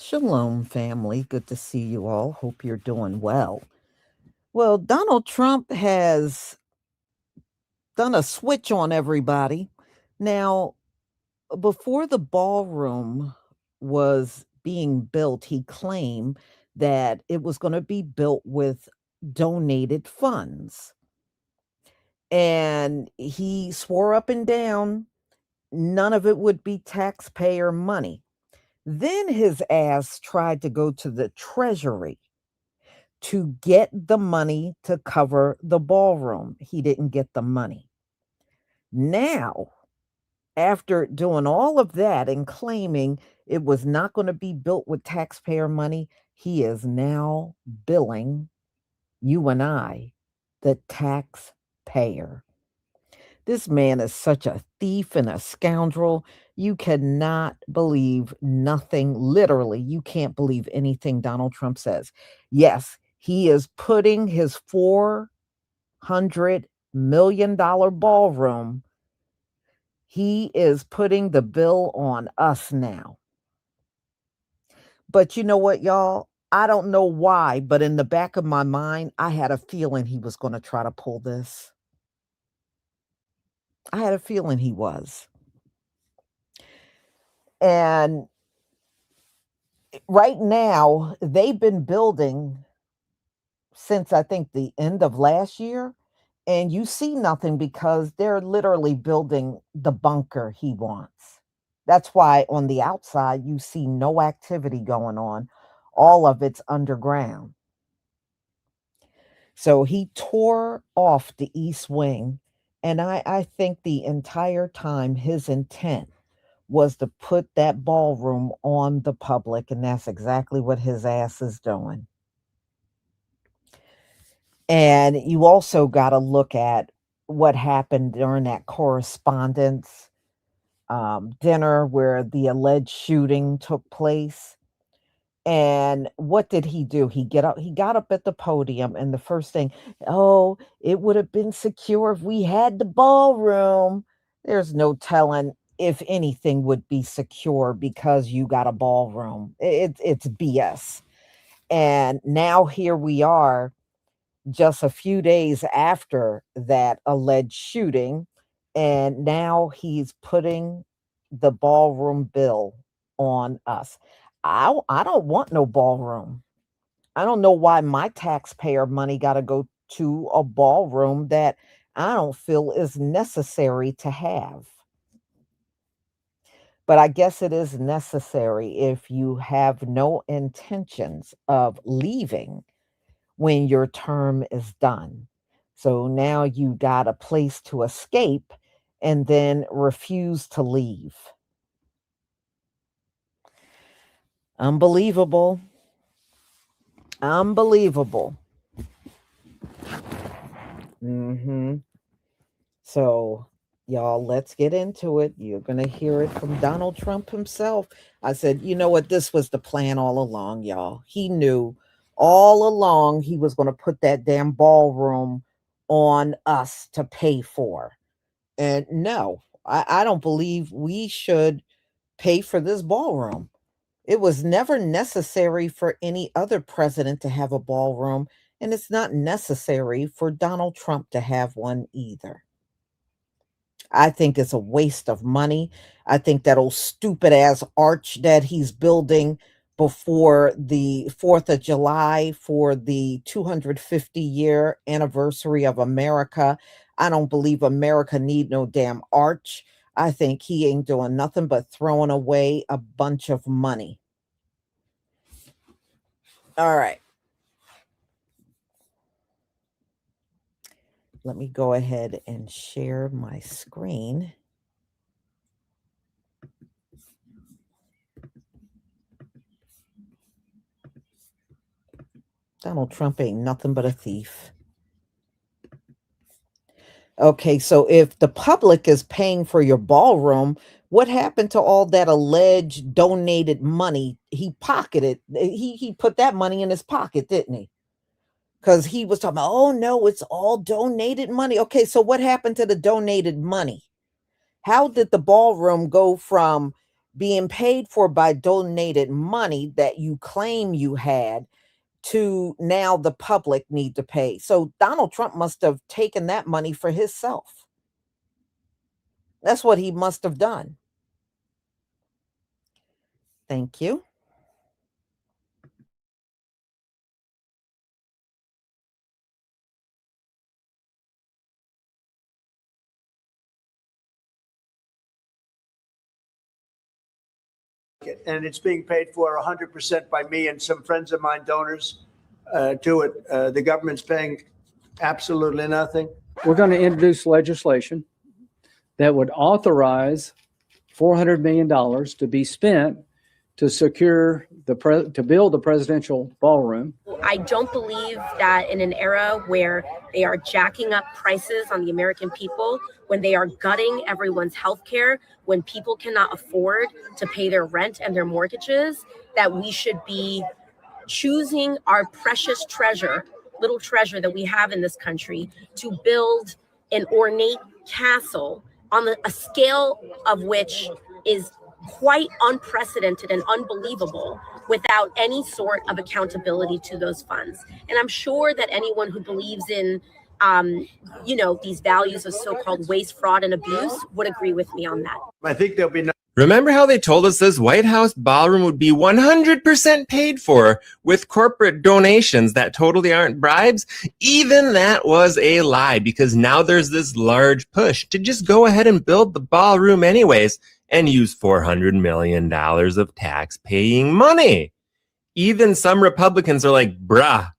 Shalom, family. Good to see you all. Hope you're doing well. Well, Donald Trump has done a switch on everybody. Now, before the ballroom was being built, he claimed that it was going to be built with donated funds. And he swore up and down none of it would be taxpayer money. Then his ass tried to go to the Treasury to get the money to cover the ballroom. He didn't get the money. Now, after doing all of that and claiming it was not going to be built with taxpayer money, he is now billing you and I, the taxpayer. This man is such a thief and a scoundrel. You cannot believe nothing. Literally, you can't believe anything Donald Trump says. Yes, he is putting his $400 million ballroom, he is putting the bill on us now. But you know what, y'all? I don't know why, but in the back of my mind, I had a feeling he was going to try to pull this. I had a feeling he was. And right now, they've been building since I think the end of last year, and you see nothing because they're literally building the bunker he wants. That's why on the outside, you see no activity going on. All of it's underground. So he tore off the East Wing, and I think the entire time his intent was to put that ballroom on the public, and that's exactly what his ass is doing. And you also got to look at what happened during that correspondence dinner where the alleged shooting took place. And what did he do? He got up at the podium, and the first thing, oh, it would have been secure if we had the ballroom. There's no telling if anything would be secure because you got a ballroom. It's BS. And now here we are, just a few days after that alleged shooting, and now he's putting the ballroom bill on us. I don't want no ballroom. I don't know why my taxpayer money got to go to a ballroom that I don't feel is necessary to have. But I guess it is necessary if you have no intentions of leaving when your term is done. So now you got a place to escape and then refuse to leave. Unbelievable. Unbelievable. Mhm. So, y'all, let's get into it. You're going to hear it from Donald Trump himself. I said, you know what? This was the plan all along, y'all. He knew all along he was going to put that damn ballroom on us to pay for. And no, I don't believe we should pay for this ballroom. It was never necessary for any other president to have a ballroom, and it's not necessary for Donald Trump to have one either. I think it's a waste of money. I think that old stupid ass arch that he's building before the 4th of July for the 250-year anniversary of America. I don't believe America need no damn arch. I think he ain't doing nothing but throwing away a bunch of money. All right. Let me go ahead and share my screen. Donald Trump ain't nothing but a thief. Okay, so if the public is paying for your ballroom, what happened to all that alleged donated money he pocketed? He put that money in his pocket, didn't he? Because he was talking about, oh no, it's all donated money. Okay, so what happened to the donated money? How did the ballroom go from being paid for by donated money that you claim you had to now the public need to pay. So Donald Trump must have taken that money for himself. That's what he must have done. Thank you. And it's being paid for 100% by me and some friends of mine, donors to it. The government's paying absolutely nothing. We're going to introduce legislation that would authorize $400 million to be spent to secure to build the presidential ballroom. I don't believe that in an era where they are jacking up prices on the American people, when they are gutting everyone's health care, when people cannot afford to pay their rent and their mortgages, that we should be choosing our precious treasure, little treasure that we have in this country, to build an ornate castle on a scale of which is quite unprecedented and unbelievable, without any sort of accountability to those funds. And I'm sure that anyone who believes in, these values of so-called waste, fraud, and abuse would agree with me on that. I think there'll be no. Remember how they told us this White House ballroom would be 100% paid for with corporate donations that totally aren't bribes? Even that was a lie, because now there's this large push to just go ahead and build the ballroom anyways and use $400 million of tax-paying money. Even some Republicans are like, bruh,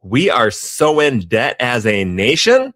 we are so in debt as a nation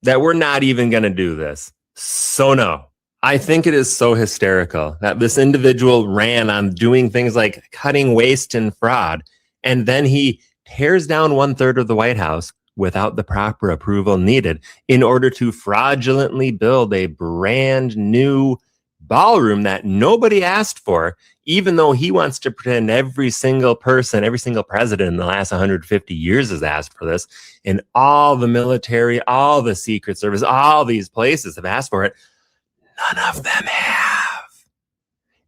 that we're not even going to do this. So no. I think it is so hysterical that this individual ran on doing things like cutting waste and fraud, and then he tears down 1/3 of the White House without the proper approval needed in order to fraudulently build a brand new ballroom that nobody asked for, even though he wants to pretend every single person, every single president in the last 150 years has asked for this, and all the military, all the Secret Service, all these places have asked for it. None of them have.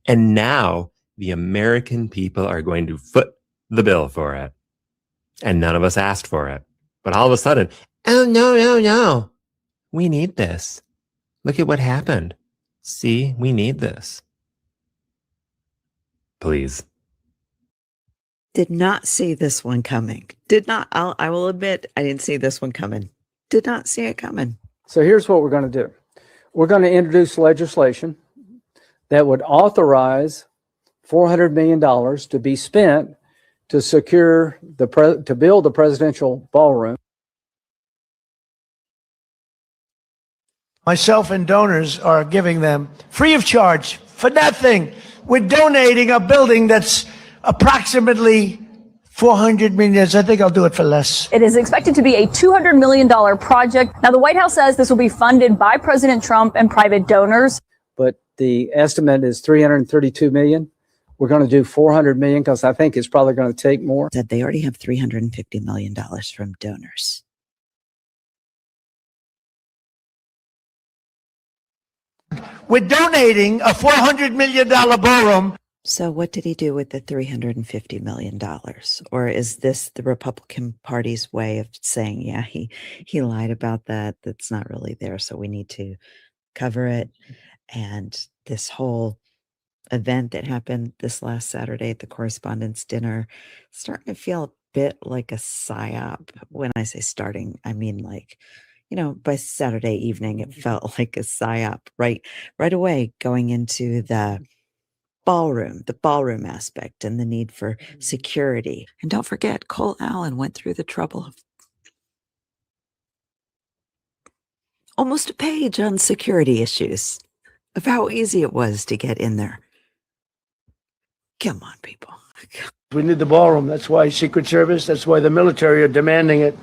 And now the American people are going to foot the bill for it. And none of us asked for it. But all of a sudden, oh, no. We need this. Look at what happened. See, we need this. Please. Did not see this one coming. I will admit, I didn't see this one coming. Did not see it coming. So here's what we're going to do. We're going to introduce legislation that would authorize $400 million to be spent to secure to build the presidential ballroom. Myself and donors are giving them free of charge for nothing. We're donating a building that's approximately 400 million. I think I'll do it for less. It is expected to be a $200 million project. Now, the White House says this will be funded by President Trump and private donors. But the estimate is $332 million. We're going to do $400 million because I think it's probably going to take more. Said they already have $350 million from donors. We're donating a $400 million ballroom. So what did he do with the $350 million? Or is this the Republican Party's way of saying, yeah, he lied about that. That's not really there. So we need to cover it. And this whole event that happened this last Saturday at the Correspondents' Dinner, starting to feel a bit like a psyop. When I say starting, I mean like, by Saturday evening, it felt like a psyop right away going into the ballroom aspect and the need for security. And don't forget, Cole Allen went through the trouble of almost a page on security issues of how easy it was to get in there. Come on, people. We need the ballroom. That's why Secret Service, that's why the military are demanding it.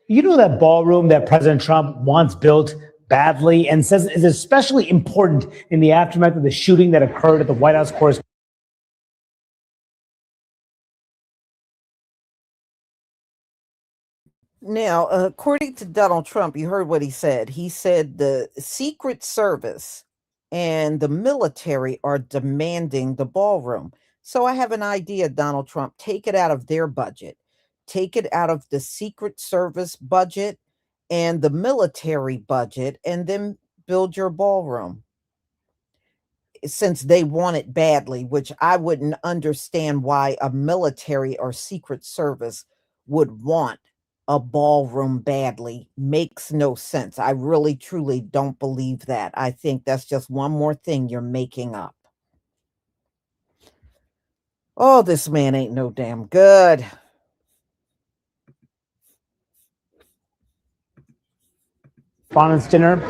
You know that ballroom that President Trump wants built badly and says is especially important in the aftermath of the shooting that occurred at the White House Correspondents' Now, according to Donald Trump, you heard what he said. He said the Secret Service and the military are demanding the ballroom. So I have an idea, Donald Trump, take it out of their budget, take it out of the Secret Service budget and the military budget, and then build your ballroom. Since they want it badly, which I wouldn't understand why a military or Secret Service would want a ballroom badly, makes no sense. I really truly don't believe that. I think that's just one more thing you're making up. Oh, this man ain't no damn good. Respondents' dinner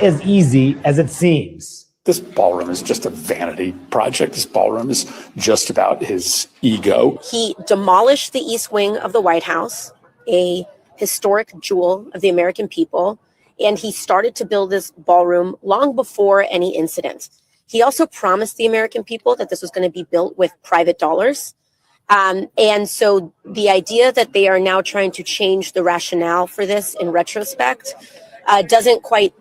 as easy as it seems. This ballroom is just a vanity project. This ballroom is just about his ego. He demolished the East Wing of the White House, a historic jewel of the American people, and he started to build this ballroom long before any incident. He also promised the American people that this was going to be built with private dollars. And so the idea that they are now trying to change the rationale for this in retrospect doesn't quite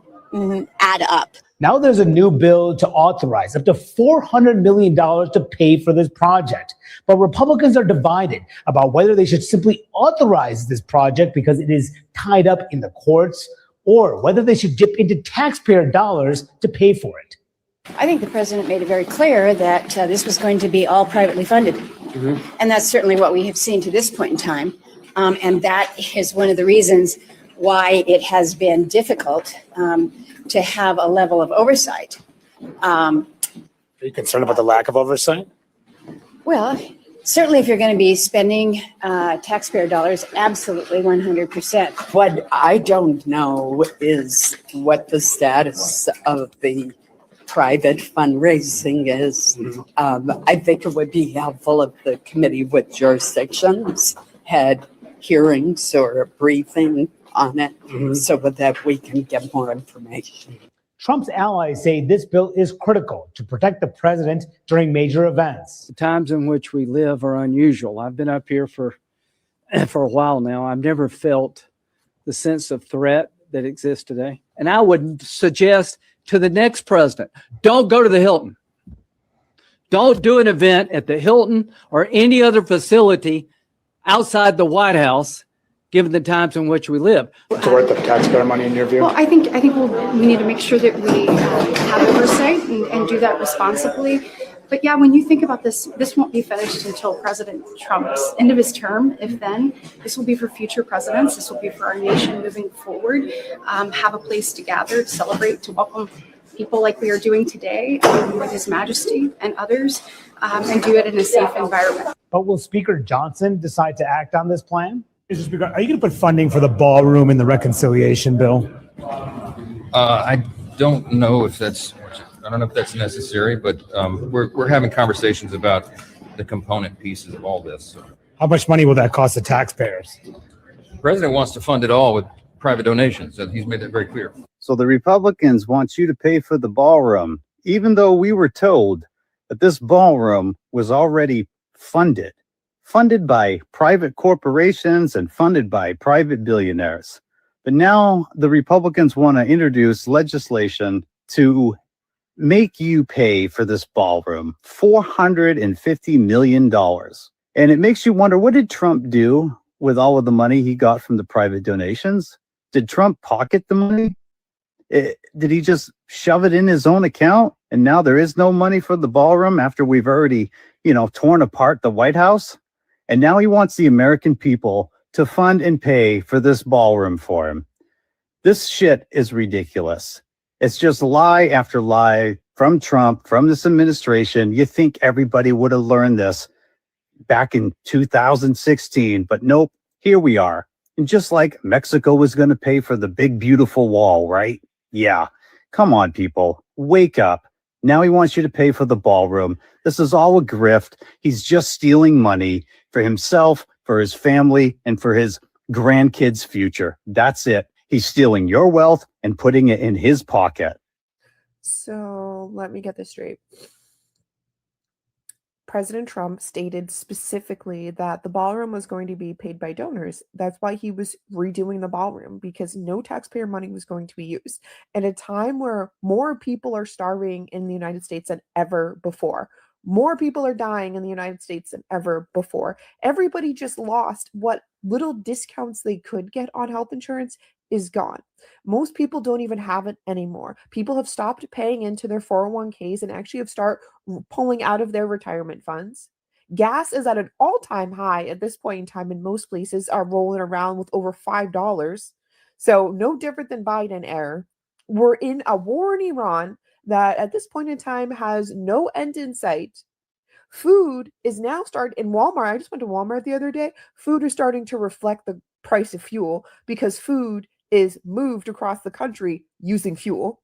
add up. Now there's a new bill to authorize up to $400 million to pay for this project. But Republicans are divided about whether they should simply authorize this project because it is tied up in the courts, or whether they should dip into taxpayer dollars to pay for it. I think the president made it very clear that this was going to be all privately funded. Mm-hmm. And that's certainly what we have seen to this point in time. And that is one of the reasons why it has been difficult to have a level of oversight. Are you concerned about the lack of oversight? Well, certainly if you're going to be spending taxpayer dollars, absolutely 100%. What I don't know is what the status of the private fundraising is. I think it would be helpful if the committee with jurisdictions had hearings or a briefing on it so that we can get more information. Trump's allies say this bill is critical to protect the president during major events. The times in which we live are unusual. I've been up here for a while now. I've never felt the sense of threat that exists today. And I would suggest to the next president, don't go to the Hilton. Don't do an event at the Hilton or any other facility outside the White House, given the times in which we live. It's worth the taxpayer money in your view? Well, I think we need to make sure that we have oversight and do that responsibly. But yeah, when you think about this won't be finished until President Trump's end of his term. If then, this will be for future presidents. This will be for our nation moving forward. Have a place to gather, to celebrate, to welcome people like we are doing today with His Majesty and others, and do it in a safe environment. But will Speaker Johnson decide to act on this plan? Mr. Speaker, are you going to put funding for the ballroom in the reconciliation bill? I don't know if that's necessary, but we're having conversations about the component pieces of all this. So. How much money will that cost the taxpayers? The president wants to fund it all with private donations, and he's made that very clear. So the Republicans want you to pay for the ballroom, even though we were told that this ballroom was already funded by private corporations and funded by private billionaires. But now the Republicans want to introduce legislation to make you pay for this ballroom, $450 million. And it makes you wonder, what did Trump do with all of the money he got from the private donations? Did Trump pocket the money? Did he just shove it in his own account? And now there is no money for the ballroom after we've already, torn apart the White House? And now he wants the American people to fund and pay for this ballroom for him. This shit is ridiculous. It's just lie after lie from Trump, from this administration. You think everybody would have learned this back in 2016, but nope, here we are. And just like Mexico was going to pay for the big, beautiful wall, right? Yeah. Come on, people. Wake up. Now he wants you to pay for the ballroom. This is all a grift. He's just stealing money for himself, for his family, and for his grandkids' future. That's it. He's stealing your wealth and putting it in his pocket. So let me get this straight. President Trump stated specifically that the ballroom was going to be paid by donors. That's why he was redoing the ballroom, because no taxpayer money was going to be used. At a time where more people are starving in the United States than ever before, more people are dying in the United States than ever before. Everybody just lost what little discounts they could get on health insurance is gone. Most people don't even have it anymore. People have stopped paying into their 401ks and actually have started pulling out of their retirement funds. Gas is at an all-time high at this point in time, and most places are rolling around with over $5. So no different than Biden era. We're in a war in Iran that at this point in time has no end in sight. Food is now starting in Walmart. I just went to Walmart the other day. Food is starting to reflect the price of fuel because food is moved across the country using fuel.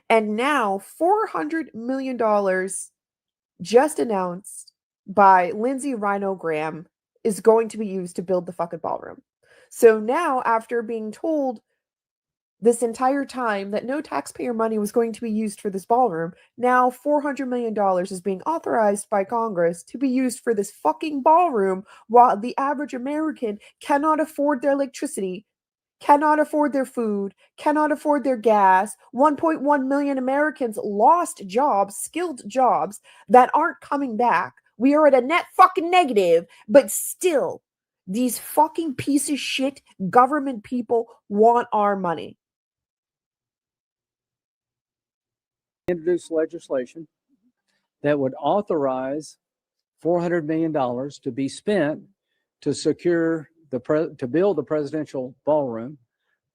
And now $400 million just announced by Lindsey Rhino Graham is going to be used to build the fucking ballroom. So now, after being told this entire time that no taxpayer money was going to be used for this ballroom, now $400 million is being authorized by Congress to be used for this fucking ballroom, while the average American cannot afford their electricity, cannot afford their food, cannot afford their gas. 1.1 million Americans lost jobs, skilled jobs that aren't coming back. We are at a net fucking negative, but still, these fucking piece of shit government people want our money. Introduce legislation that would authorize $400 million to be spent to secure to build the presidential ballroom.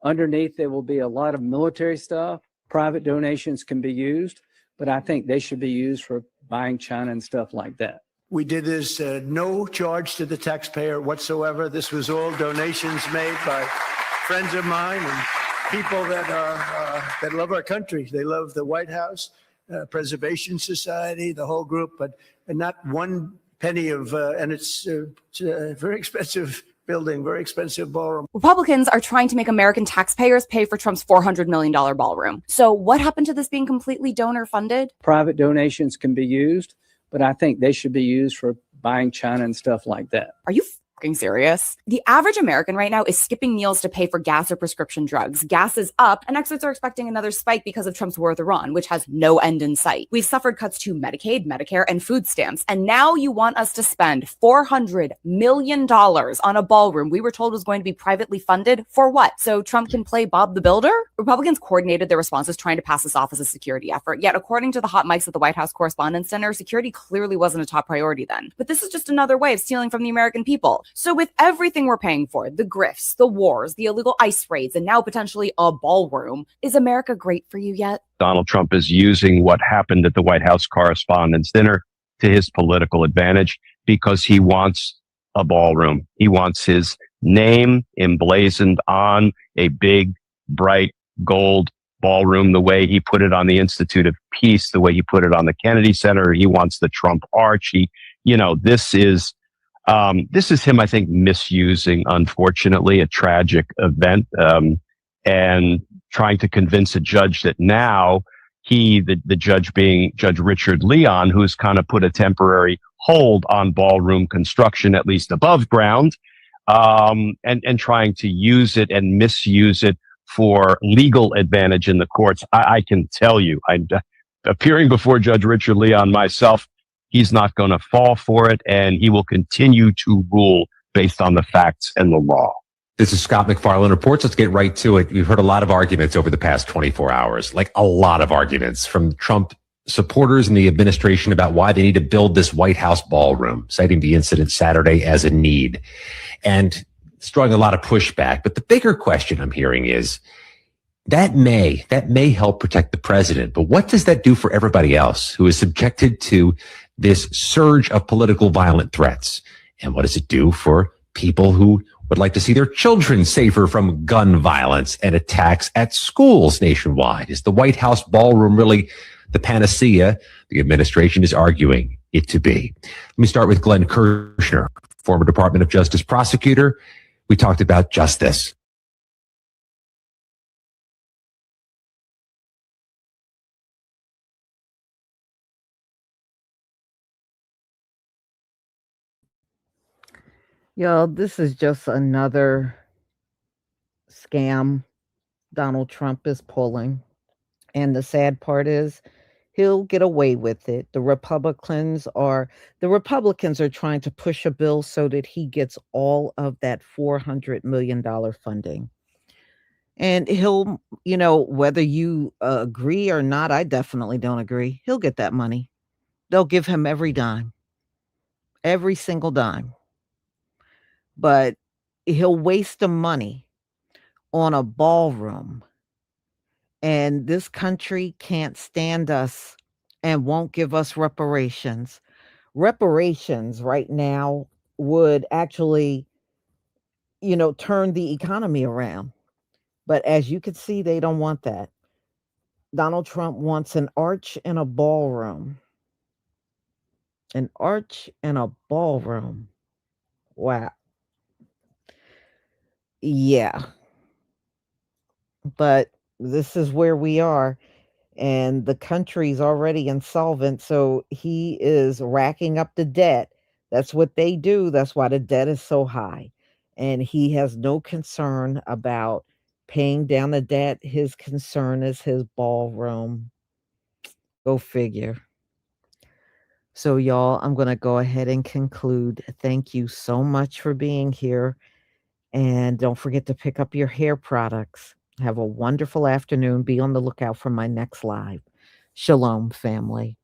Underneath, there will be a lot of military stuff. Private donations can be used, but I think they should be used for buying China and stuff like that. We did this no charge to the taxpayer whatsoever. This was all donations made by friends of mine and people that are that love our country. They love the White House, Preservation Society, the whole group, but not one penny of, and it's a very expensive building, very expensive ballroom. Republicans are trying to make American taxpayers pay for Trump's $400 million ballroom. So what happened to this being completely donor funded? Private donations can be used, but I think they should be used for buying China and stuff like that. Are you fucking serious? The average American right now is skipping meals to pay for gas or prescription drugs. Gas is up, and experts are expecting another spike because of Trump's war with Iran, which has no end in sight. We've suffered cuts to Medicaid, Medicare, and food stamps, and now you want us to spend $400 million on a ballroom we were told was going to be privately funded for what? So Trump can play Bob the Builder? Republicans coordinated their responses trying to pass this off as a security effort, yet according to the hot mics at the White House Correspondents' Center, security clearly wasn't a top priority then. But this is just another way of stealing from the American people. So with everything we're paying for, the grifts, the wars, the illegal ICE raids, and now potentially a ballroom, is America great for you yet? Donald Trump is using what happened at the White House Correspondents' Dinner to his political advantage because he wants a ballroom. He wants his name emblazoned on a big, bright gold ballroom, the way he put it on the Institute of Peace, the way he put it on the Kennedy Center. He wants the Trump arch. This is him, I think, misusing, unfortunately, a tragic event, and trying to convince a judge that now the judge being Judge Richard Leon, who's kind of put a temporary hold on ballroom construction, at least above ground, and trying to use it and misuse it for legal advantage in the courts. I can tell you, I'm appearing before Judge Richard Leon myself. He's not going to fall for it, and he will continue to rule based on the facts and the law. This is Scott McFarland Reports. Let's get right to it. We've heard a lot of arguments over the past 24 hours, like a lot of arguments from Trump supporters and the administration about why they need to build this White House ballroom, citing the incident Saturday as a need. And it's drawing a lot of pushback. But the bigger question I'm hearing is, that may help protect the president, but what does that do for everybody else who is subjected to this surge of political violent threats? And what does it do for people who would like to see their children safer from gun violence and attacks at schools nationwide? Is the White House ballroom really the panacea the administration is arguing it to be? Let me start with Glenn Kirshner, former Department of Justice prosecutor. We talked about just this. Y'all, this is just another scam Donald Trump is pulling. And the sad part is he'll get away with it. The Republicans are trying to push a bill so that he gets all of that $400 million funding. And he'll, whether you agree or not, I definitely don't agree. He'll get that money. They'll give him every dime, every single dime. But he'll waste the money on a ballroom. And this country can't stand us and won't give us reparations. Reparations right now would actually, turn the economy around. But as you can see, they don't want that. Donald Trump wants an arch and a ballroom. An arch and a ballroom. Wow. Yeah. But this is where we are. And the country's already insolvent. So he is racking up the debt. That's what they do. That's why the debt is so high. And he has no concern about paying down the debt. His concern is his ballroom. Go figure. So, y'all, I'm going to go ahead and conclude. Thank you so much for being here. And don't forget to pick up your hair products. Have a wonderful afternoon. Be on the lookout for my next live. Shalom, family.